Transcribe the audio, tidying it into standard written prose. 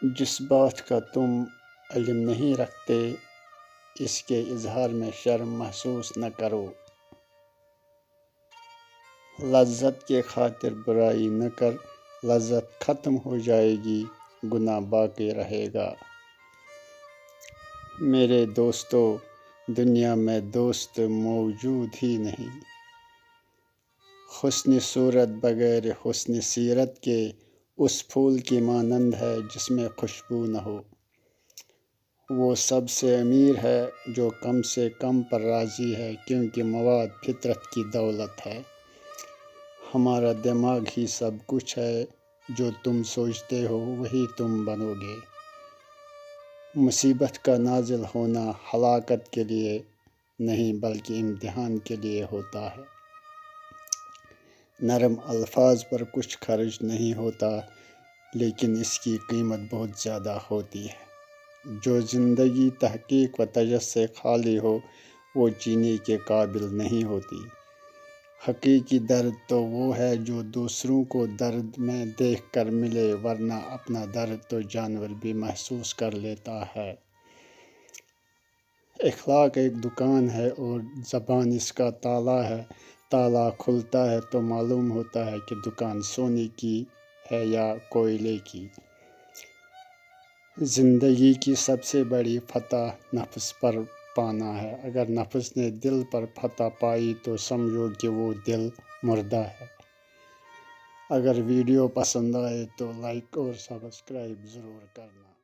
جس بات کا تم علم نہیں رکھتے اس کے اظہار میں شرم محسوس نہ کرو۔ لذت کے خاطر برائی نہ کر، لذت ختم ہو جائے گی، گناہ باقی رہے گا۔ میرے دوستو، دنیا میں دوست موجود ہی نہیں۔ حسن صورت بغیر حسن سیرت کے اس پھول کی مانند ہے جس میں خوشبو نہ ہو۔ وہ سب سے امیر ہے جو کم سے کم پر راضی ہے، کیونکہ مواد فطرت کی دولت ہے۔ ہمارا دماغ ہی سب کچھ ہے، جو تم سوچتے ہو وہی تم بنو گے۔ مصیبت کا نازل ہونا ہلاکت کے لیے نہیں بلکہ امتحان کے لیے ہوتا ہے۔ نرم الفاظ پر کچھ خرچ نہیں ہوتا، لیکن اس کی قیمت بہت زیادہ ہوتی ہے۔ جو زندگی تحقیق و تجسس سے خالی ہو وہ جینے کے قابل نہیں ہوتی۔ حقیقی درد تو وہ ہے جو دوسروں کو درد میں دیکھ کر ملے، ورنہ اپنا درد تو جانور بھی محسوس کر لیتا ہے۔ اخلاق ایک دکان ہے اور زبان اس کا تالا ہے۔ تالا کھلتا ہے تو معلوم ہوتا ہے کہ دکان سونے کی ہے یا کوئلے کی۔ زندگی کی سب سے بڑی فتح نفس پر پانا ہے۔ اگر نفس نے دل پر فتح پائی تو سمجھو کہ وہ دل مردہ ہے۔ اگر ویڈیو پسند آئے تو لائک اور سبسکرائب ضرور کرنا۔